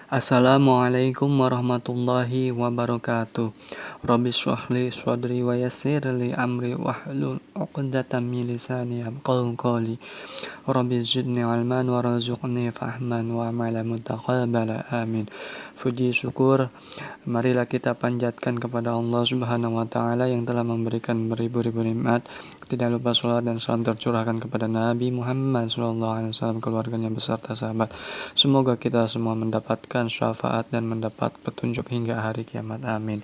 Assalamualaikum warahmatullahi wabarakatuh. Rabbi shrah li sadri wa yassir li amri wahlul 'uqdatam min lisani yafqahu qawli. Rabbi zidni ilman warzuqni fahman wa amalan mutaqabbala amin. Puji syukur marilah kita panjatkan kepada Allah Subhanahu wa taala yang telah memberikan beribu-ribu nikmat. Tidak lupa salat dan salam tercurahkan kepada Nabi Muhammad SAW, keluarganya beserta sahabat. Semoga kita semua mendapatkan syafaat dan mendapat petunjuk hingga hari kiamat. Amin.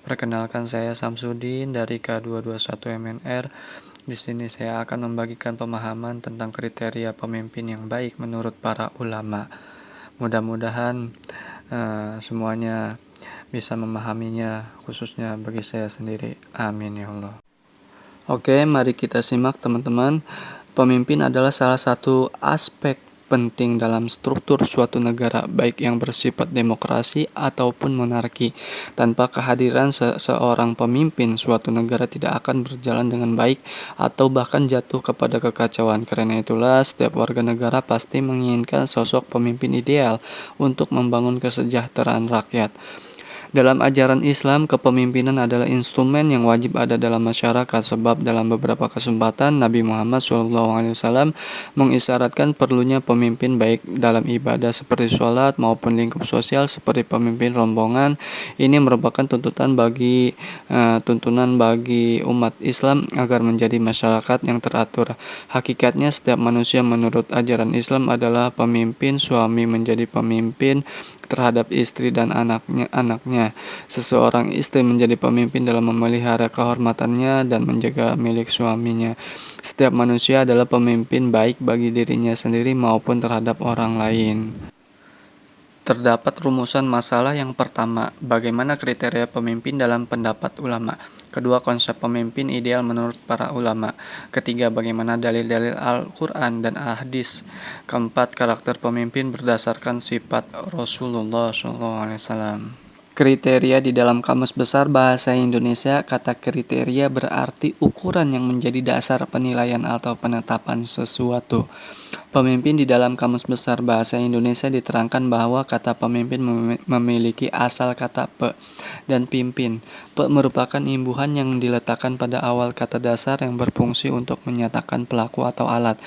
Perkenalkan, saya Samsudin dari K221 MNR. Di sini saya akan membagikan pemahaman tentang kriteria pemimpin yang baik menurut para ulama. Mudah-mudahan semuanya bisa memahaminya, khususnya bagi saya sendiri. Amin ya Allah. Oke, mari kita simak teman-teman. Pemimpin adalah salah satu aspek penting dalam struktur suatu negara, baik yang bersifat demokrasi ataupun monarki. Tanpa kehadiran seorang pemimpin, suatu negara tidak akan berjalan dengan baik atau bahkan jatuh kepada kekacauan. Karena itulah setiap warga negara pasti menginginkan sosok pemimpin ideal untuk membangun kesejahteraan rakyat. Dalam ajaran Islam, kepemimpinan adalah instrumen yang wajib ada dalam masyarakat, sebab dalam beberapa kesempatan Nabi Muhammad SAW mengisyaratkan perlunya pemimpin baik dalam ibadah seperti sholat maupun lingkup sosial seperti pemimpin rombongan. Ini merupakan tuntunan bagi umat Islam agar menjadi masyarakat yang teratur. Hakikatnya setiap manusia menurut ajaran Islam adalah pemimpin. Suami menjadi pemimpin terhadap istri dan anaknya. Seseorang istri menjadi pemimpin dalam memelihara kehormatannya dan menjaga milik suaminya. Setiap manusia adalah pemimpin baik bagi dirinya sendiri maupun terhadap orang lain. Terdapat rumusan masalah. Yang pertama, bagaimana kriteria pemimpin dalam pendapat ulama. Kedua, konsep pemimpin ideal menurut para ulama. Ketiga, bagaimana dalil-dalil Al-Quran dan Hadis. Keempat, karakter pemimpin berdasarkan sifat Rasulullah SAW. Kriteria di dalam Kamus Besar Bahasa Indonesia. Kata kriteria berarti ukuran yang menjadi dasar penilaian atau penetapan sesuatu. Pemimpin di dalam Kamus Besar Bahasa Indonesia diterangkan bahwa kata pemimpin memiliki asal kata pe dan pimpin. Pe merupakan imbuhan yang diletakkan pada awal kata dasar yang berfungsi untuk menyatakan pelaku atau alat.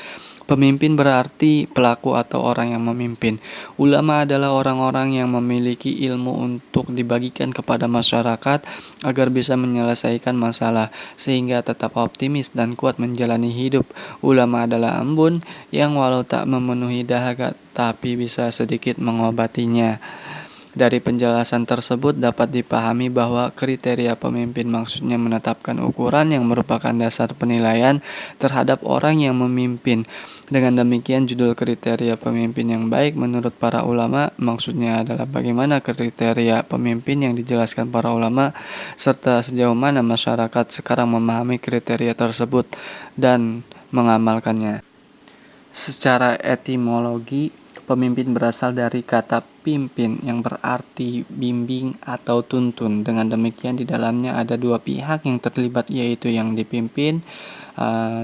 Pemimpin berarti pelaku atau orang yang memimpin. Ulama adalah orang-orang yang memiliki ilmu untuk dibagikan kepada masyarakat agar bisa menyelesaikan masalah sehingga tetap optimis dan kuat menjalani hidup. Ulama adalah embun yang walau tak memenuhi dahaga tapi bisa sedikit mengobatinya. Dari penjelasan tersebut dapat dipahami bahwa kriteria pemimpin maksudnya menetapkan ukuran yang merupakan dasar penilaian terhadap orang yang memimpin. Dengan demikian, judul kriteria pemimpin yang baik menurut para ulama maksudnya adalah bagaimana kriteria pemimpin yang dijelaskan para ulama serta sejauh mana masyarakat sekarang memahami kriteria tersebut dan mengamalkannya. Secara etimologi, pemimpin berasal dari kata pimpin yang berarti bimbing atau tuntun. Dengan demikian di dalamnya ada dua pihak yang terlibat, yaitu yang dipimpin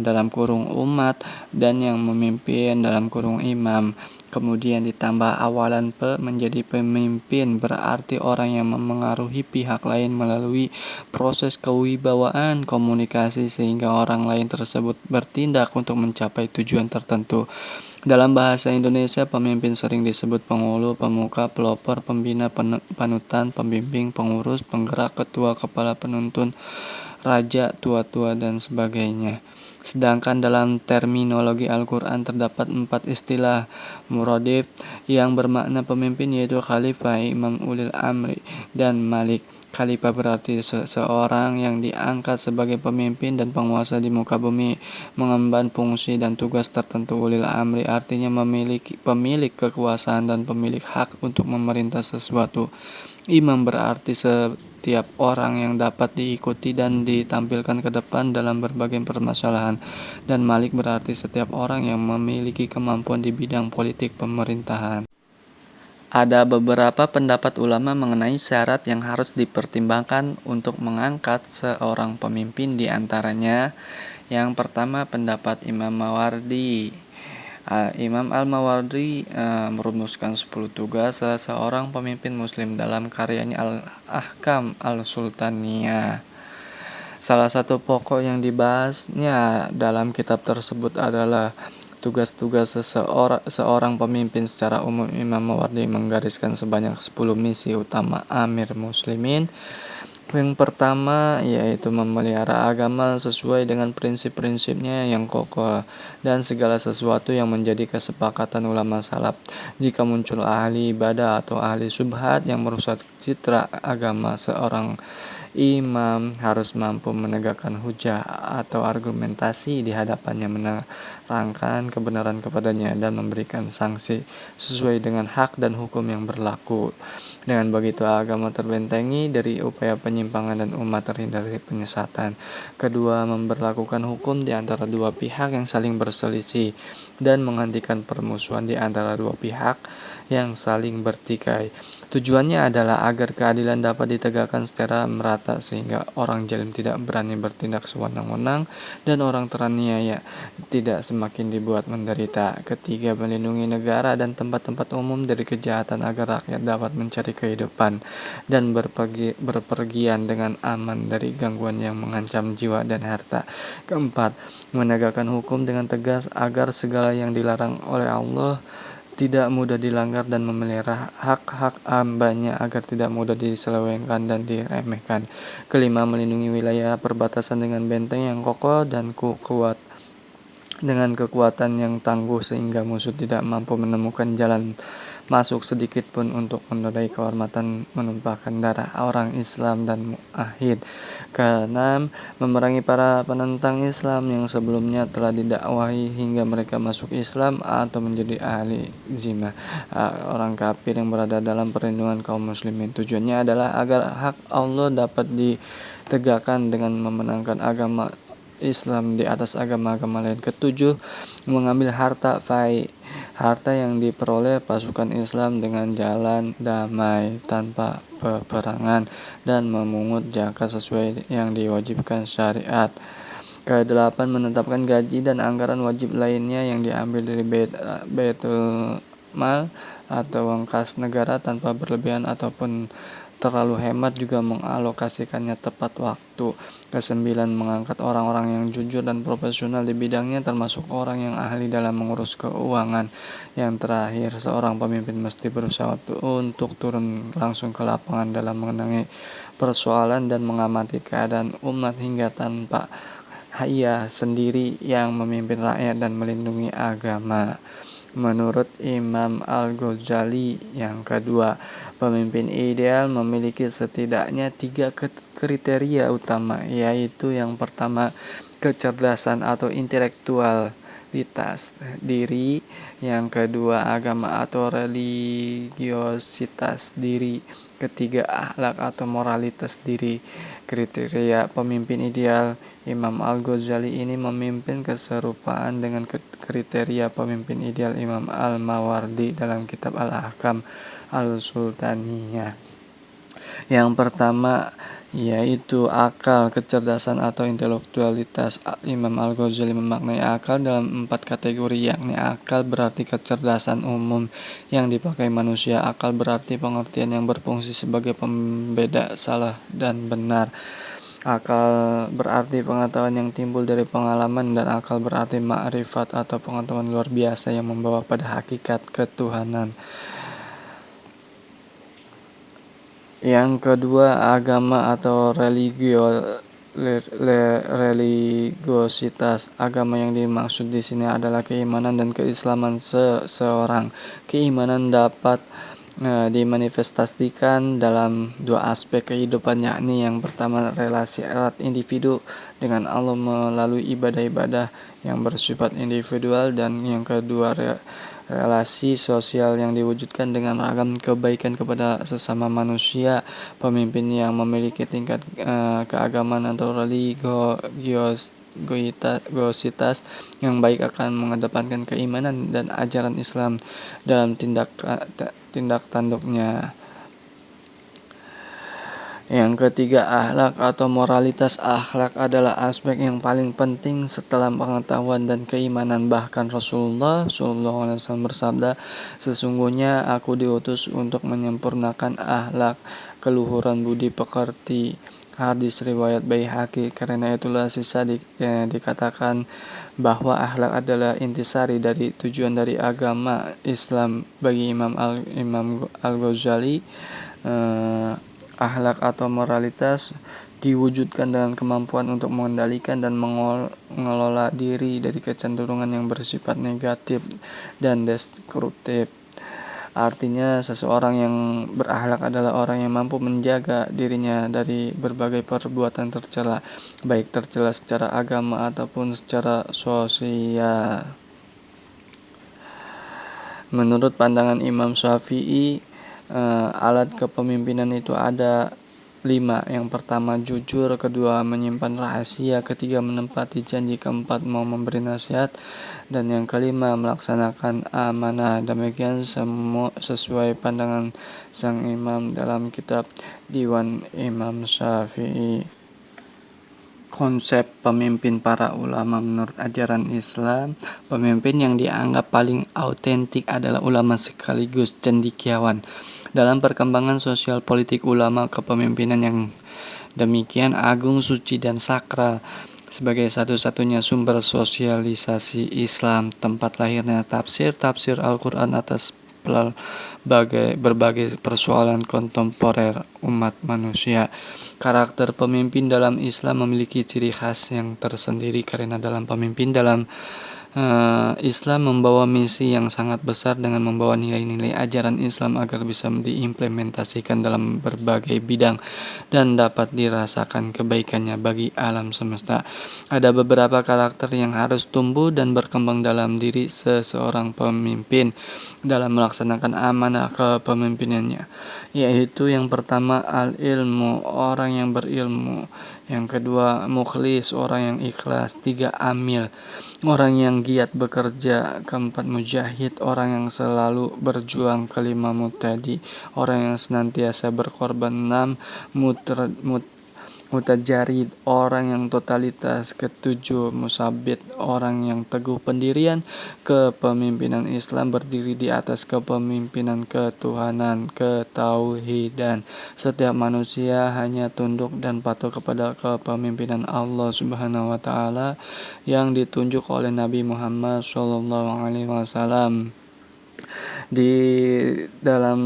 dalam kurung umat dan yang memimpin dalam kurung imam. Kemudian ditambah awalan pe menjadi pemimpin berarti orang yang memengaruhi pihak lain melalui proses kewibawaan komunikasi sehingga orang lain tersebut bertindak untuk mencapai tujuan tertentu. Dalam bahasa Indonesia, pemimpin sering disebut penghulu, pemuka, pelopor, pembina, panutan, pembimbing, pengurus, penggerak, ketua, kepala penuntun, raja, tua-tua, dan sebagainya. Sedangkan dalam terminologi Al-Quran terdapat 4 istilah muradif yang bermakna pemimpin, yaitu khalifah, imam ulil amri, dan malik. Khalifah berarti seseorang yang diangkat sebagai pemimpin dan penguasa di muka bumi, mengemban fungsi dan tugas tertentu. Ulil amri artinya pemilik kekuasaan dan pemilik hak untuk memerintah sesuatu. Imam berarti setiap orang yang dapat diikuti dan ditampilkan ke depan dalam berbagai permasalahan. Dan malik berarti setiap orang yang memiliki kemampuan di bidang politik pemerintahan. Ada beberapa pendapat ulama mengenai syarat yang harus dipertimbangkan untuk mengangkat seorang pemimpin. Di antaranya, yang pertama pendapat Imam Mawardi. Imam Al-Mawardi merumuskan 10 tugas seorang pemimpin muslim dalam karyanya Al-Ahkam Al-Sultaniyah. Salah satu pokok yang dibahasnya dalam kitab tersebut adalah tugas-tugas seorang pemimpin. Secara umum, Imam Mawardi menggariskan sebanyak 10 misi utama Amir Muslimin. Yang pertama yaitu memelihara agama sesuai dengan prinsip-prinsipnya yang kokoh dan segala sesuatu yang menjadi kesepakatan ulama salaf. Jika muncul ahli ibadah atau ahli syubhat yang merusak citra agama, seorang imam harus mampu menegakkan hujah atau argumentasi di hadapannya, menerangkan kebenaran kepadanya, dan memberikan sanksi sesuai dengan hak dan hukum yang berlaku. Dengan begitu agama terbentengi dari upaya penyimpangan dan umat terhindar dari penyesatan. Kedua, memberlakukan hukum di antara dua pihak yang saling berselisih dan menghentikan permusuhan di antara dua pihak yang saling bertikai. Tujuannya adalah agar keadilan dapat ditegakkan secara merata sehingga orang zalim tidak berani bertindak sewenang-wenang dan orang teraniaya tidak semakin dibuat menderita. Ketiga, melindungi negara dan tempat-tempat umum dari kejahatan agar rakyat dapat mencari kehidupan dan berpergian dengan aman dari gangguan yang mengancam jiwa dan harta. Keempat, menegakkan hukum dengan tegas agar segala yang dilarang oleh Allah tidak mudah dilanggar dan memelihara hak-hak hambanya agar tidak mudah diselewengkan dan diremehkan. Kelima, melindungi wilayah perbatasan dengan benteng yang kokoh dan kuat dengan kekuatan yang tangguh sehingga musuh tidak mampu menemukan jalan masuk sedikit pun untuk menodai kehormatan, menumpahkan darah orang Islam dan muahid. Keenam, memerangi para penentang Islam yang sebelumnya telah didakwahi hingga mereka masuk Islam atau menjadi ahli zimah, orang kafir yang berada dalam perlindungan kaum muslimin. Tujuannya adalah agar hak Allah dapat ditegakkan dengan memenangkan agama Islam di atas agama-agama lain. Ketujuh, mengambil harta yang diperoleh pasukan Islam dengan jalan damai tanpa peperangan dan memungut zakat sesuai yang diwajibkan syariat. Kedelapan, menetapkan gaji dan anggaran wajib lainnya yang diambil dari Baitul Mal atau uang kas negara tanpa berlebihan ataupun terlalu hemat, juga mengalokasikannya tepat waktu. Kesembilan, mengangkat orang-orang yang jujur dan profesional di bidangnya termasuk orang yang ahli dalam mengurus keuangan. Yang terakhir, seorang pemimpin mesti berusaha untuk turun langsung ke lapangan dalam mengenai persoalan dan mengamati keadaan umat hingga tanpa ia sendiri yang memimpin rakyat dan melindungi agama. Menurut Imam Al-Ghazali, yang kedua, pemimpin ideal memiliki setidaknya 3 kriteria utama, yaitu yang pertama, kecerdasan atau intelektualitas diri, yang kedua, agama atau religiositas diri, ketiga, akhlak atau moralitas diri. Kriteria pemimpin ideal Imam Al-Ghazali ini memimpin keserupaan dengan kriteria pemimpin ideal Imam Al-Mawardi dalam kitab Al-Ahkam Al-Sultaniyah. Yang pertama yaitu akal, kecerdasan atau intelektualitas. Imam Al-Ghazali memaknai akal dalam 4 kategori, yakni akal berarti kecerdasan umum yang dipakai manusia, akal berarti pengertian yang berfungsi sebagai pembeda salah dan benar, akal berarti pengetahuan yang timbul dari pengalaman, dan akal berarti ma'rifat atau pengetahuan luar biasa yang membawa pada hakikat ketuhanan. Yang kedua, agama atau religiositas. Agama yang dimaksud di sini adalah keimanan dan keislaman seseorang. Keimanan dapat dimanifestasikan dalam 2 aspek kehidupan, yakni yang pertama relasi erat individu dengan Allah melalui ibadah-ibadah yang bersifat individual, dan yang kedua relasi sosial yang diwujudkan dengan ragam kebaikan kepada sesama manusia. Pemimpin yang memiliki tingkat keagamaan atau religiositas yang baik akan mengedepankan keimanan dan ajaran Islam dalam tindak tanduknya. Yang ketiga, akhlak atau moralitas. Akhlak adalah aspek yang paling penting setelah pengetahuan dan keimanan. Bahkan Rasulullah SAW bersabda, "Sesungguhnya aku diutus untuk menyempurnakan akhlak, keluhuran budi pekerti." Hadis riwayat Baihaqi. Karena itulah dikatakan bahwa akhlak adalah intisari dari tujuan dari agama Islam. Bagi Imam Al-Ghazali, eh, akhlak atau moralitas diwujudkan dengan kemampuan untuk mengendalikan dan mengelola diri dari kecenderungan yang bersifat negatif dan destruktif. Artinya, seseorang yang berakhlak adalah orang yang mampu menjaga dirinya dari berbagai perbuatan tercela, baik tercela secara agama ataupun secara sosial. Menurut pandangan Imam Syafi'i, alat kepemimpinan itu ada 5. Yang pertama jujur, kedua menyimpan rahasia, ketiga menempati janji, keempat mau memberi nasihat, dan yang kelima melaksanakan amanah. Demikian semua sesuai pandangan sang imam dalam kitab Diwan Imam Syafi'i. Konsep pemimpin para ulama menurut ajaran Islam, pemimpin yang dianggap paling autentik adalah ulama sekaligus cendekiawan. Dalam perkembangan sosial politik, ulama kepemimpinan yang demikian agung, suci, dan sakral sebagai satu-satunya sumber sosialisasi Islam, tempat lahirnya tafsir Al-Quran atas berbagai persoalan kontemporer umat manusia. Karakter pemimpin dalam Islam memiliki ciri khas yang tersendiri karena dalam pemimpin dalam Islam membawa misi yang sangat besar dengan membawa nilai-nilai ajaran Islam agar bisa diimplementasikan dalam berbagai bidang dan dapat dirasakan kebaikannya bagi alam semesta. Ada beberapa karakter yang harus tumbuh dan berkembang dalam diri seseorang pemimpin dalam melaksanakan amanah kepemimpinannya, yaitu yang pertama al-ilmu, orang yang berilmu. Yang kedua mukhlis, orang yang ikhlas. 3 amil, orang yang giat bekerja. Keempat mujahid, orang yang selalu berjuang. Kelima mutadi, orang yang senantiasa berkorban. 6 mutajarid, orang yang totalitas. Ketujuh musabit, orang yang teguh pendirian. Kepemimpinan Islam berdiri di atas kepemimpinan ketuhanan, ketauhidan. Setiap manusia hanya tunduk dan patuh kepada kepemimpinan Allah Subhanahu wa taala yang ditunjuk oleh Nabi Muhammad SAW. Di dalam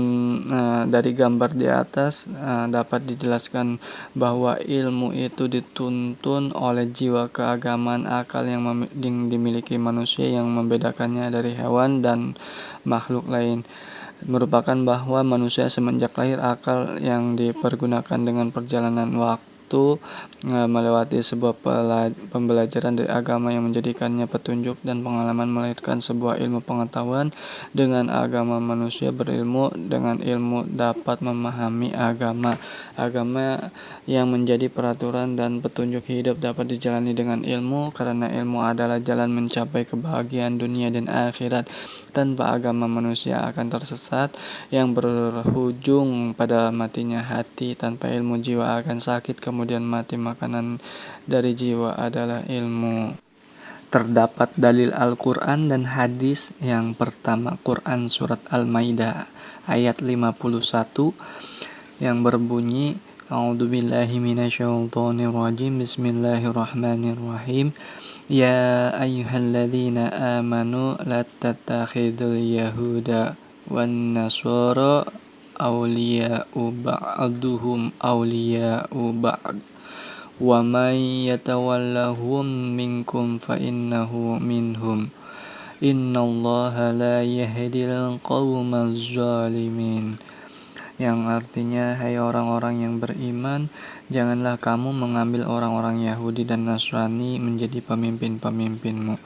dari gambar di atas dapat dijelaskan bahwa ilmu itu dituntun oleh jiwa keagamaan, akal yang dimiliki manusia yang membedakannya dari hewan dan makhluk lain. Merupakan bahwa manusia semenjak lahir akal yang dipergunakan dengan perjalanan waktu melewati sebuah pembelajaran dari agama yang menjadikannya petunjuk dan pengalaman melahirkan sebuah ilmu pengetahuan. Dengan agama manusia berilmu, dengan ilmu dapat memahami agama yang menjadi peraturan dan petunjuk hidup dapat dijalani dengan ilmu, karena ilmu adalah jalan mencapai kebahagiaan dunia dan akhirat. Tanpa agama manusia akan tersesat yang berujung pada matinya hati. Tanpa ilmu jiwa akan sakit kemudian mati. Makanan dari jiwa adalah ilmu. Terdapat dalil Al-Quran dan hadis. Yang pertama, Quran surat Al-Maidah ayat 51 yang berbunyi, A'udzubillahi minasyaitonirrajim, Bismillahirrahmanirrahim. Ya ayyuhalladzina amanu la tattakhidul yahuda wan nasara awliya'u ba'duhum awliya'u ba'd wa may yatawallahum minkum fa innahu minhum innallaha la yahdil qawmaz zalimin. Yang artinya, hai orang-orang yang beriman, janganlah kamu mengambil orang-orang Yahudi dan Nasrani menjadi pemimpin-pemimpinmu.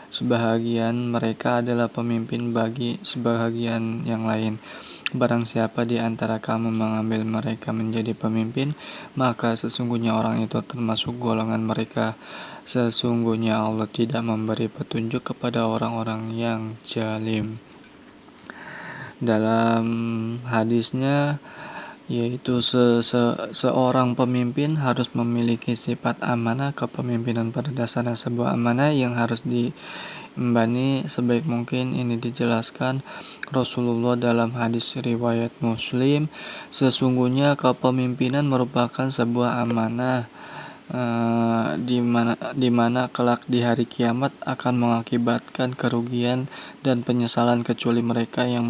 Sebahagian mereka adalah pemimpin bagi sebahagian yang lain. Barang siapa di antara kamu mengambil mereka menjadi pemimpin, maka sesungguhnya orang itu termasuk golongan mereka. Sesungguhnya Allah tidak memberi petunjuk kepada orang-orang yang zalim. Dalam hadisnya, yaitu seorang pemimpin harus memiliki sifat amanah. Kepemimpinan pada dasarnya sebuah amanah yang harus diemban sebaik mungkin. Ini dijelaskan Rasulullah dalam hadis riwayat Muslim. Sesungguhnya kepemimpinan merupakan sebuah amanah, di mana kelak di hari kiamat akan mengakibatkan kerugian dan penyesalan kecuali mereka yang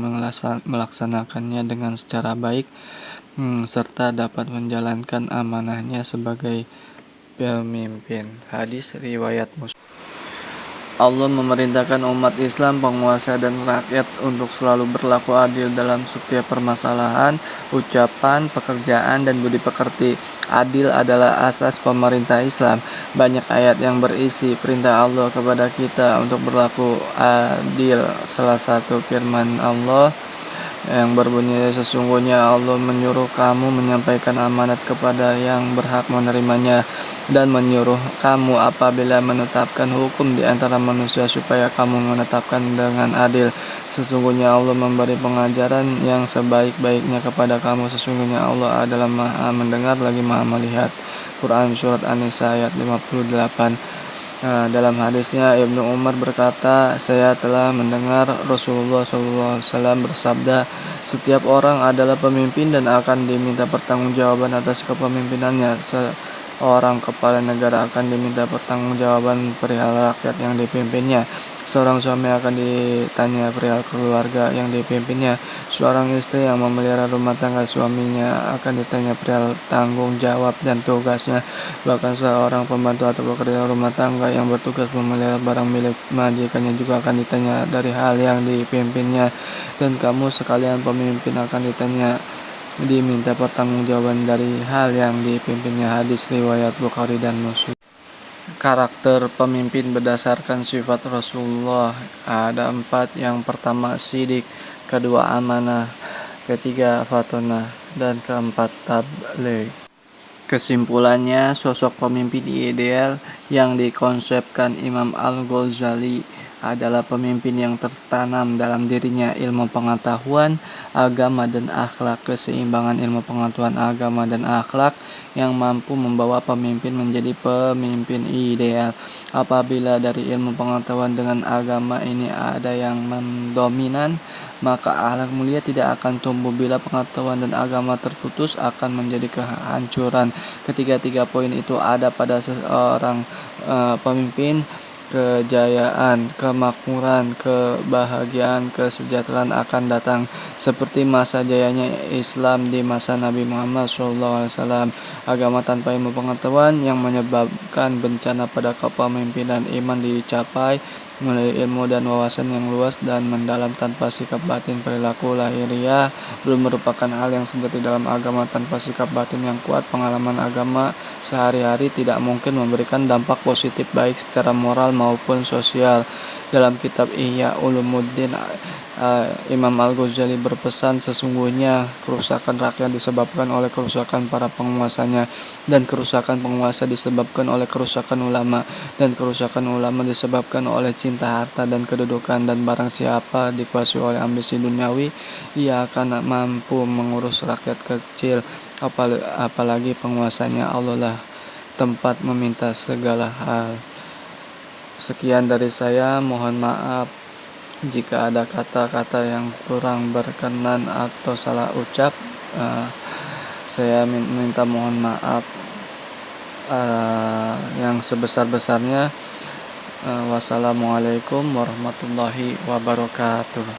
melaksanakannya dengan secara baik, serta dapat menjalankan amanahnya sebagai pemimpin. Hadis riwayat Muslim. Allah memerintahkan umat Islam, penguasa dan rakyat untuk selalu berlaku adil dalam setiap permasalahan, ucapan, pekerjaan, dan budi pekerti. Adil adalah asas pemerintah Islam. Banyak ayat yang berisi perintah Allah kepada kita untuk berlaku adil. Salah satu firman Allah yang berbunyi, sesungguhnya Allah menyuruh kamu menyampaikan amanat kepada yang berhak menerimanya dan menyuruh kamu apabila menetapkan hukum di antara manusia supaya kamu menetapkan dengan adil. Sesungguhnya Allah memberi pengajaran yang sebaik-baiknya kepada kamu. Sesungguhnya Allah adalah Maha mendengar lagi Maha melihat. Quran Surat An-Nisa ayat 58. Dalam hadisnya Ibnu Umar berkata, saya telah mendengar Rasulullah SAW bersabda, setiap orang adalah pemimpin dan akan diminta pertanggungjawaban atas kepemimpinannya. Seorang kepala negara akan diminta pertanggungjawaban perihal rakyat yang dipimpinnya. Seorang suami akan ditanya perihal keluarga yang dipimpinnya. Seorang istri yang memelihara rumah tangga suaminya akan ditanya perihal tanggung jawab dan tugasnya. Bahkan seorang pembantu atau pekerja rumah tangga yang bertugas memelihara barang milik majikannya juga akan ditanya dari hal yang dipimpinnya. Dan kamu sekalian pemimpin akan diminta pertanggungjawaban dari hal yang dipimpinnya. Hadis riwayat Bukhari dan Muslim. Karakter pemimpin berdasarkan sifat Rasulullah ada 4. Yang pertama sidik, kedua amanah, ketiga fatonah, dan keempat tabligh. Kesimpulannya, sosok pemimpin ideal yang dikonsepkan Imam Al-Ghazali adalah pemimpin yang tertanam dalam dirinya ilmu pengetahuan agama dan akhlak. Keseimbangan ilmu pengetahuan agama dan akhlak yang mampu membawa pemimpin menjadi pemimpin ideal. Apabila dari ilmu pengetahuan dengan agama ini ada yang mendominan, maka akhlak mulia tidak akan tumbuh. Bila pengetahuan dan agama terputus, akan menjadi kehancuran. Ketiga-tiga poin itu ada pada seorang pemimpin. Kejayaan, kemakmuran, kebahagiaan, kesejahteraan akan datang seperti masa jayanya Islam di masa Nabi Muhammad SAW. Agama tanpa ilmu pengetahuan yang menyebabkan bencana pada kepemimpinan. Iman dicapai melalui ilmu dan wawasan yang luas dan mendalam tanpa sikap batin. Perilaku lahiriah belum merupakan hal yang sejati dalam agama. Tanpa sikap batin yang kuat, pengalaman agama sehari-hari tidak mungkin memberikan dampak positif baik secara moral maupun sosial. Dalam kitab Ihya Ulumuddin, Imam Al-Ghazali berpesan, sesungguhnya kerusakan rakyat disebabkan oleh kerusakan para penguasanya, dan kerusakan penguasa disebabkan oleh kerusakan ulama, dan kerusakan ulama disebabkan oleh cinta harta dan kedudukan. Dan barang siapa dikuasai oleh ambisi duniawi, ia akan mampu mengurus rakyat kecil, apalagi penguasanya. Allah lah tempat meminta segala hal. Sekian dari saya, mohon maaf jika ada kata-kata yang kurang berkenan atau salah ucap. Saya minta mohon maaf yang sebesar-besarnya. Wassalamualaikum warahmatullahi wabarakatuh.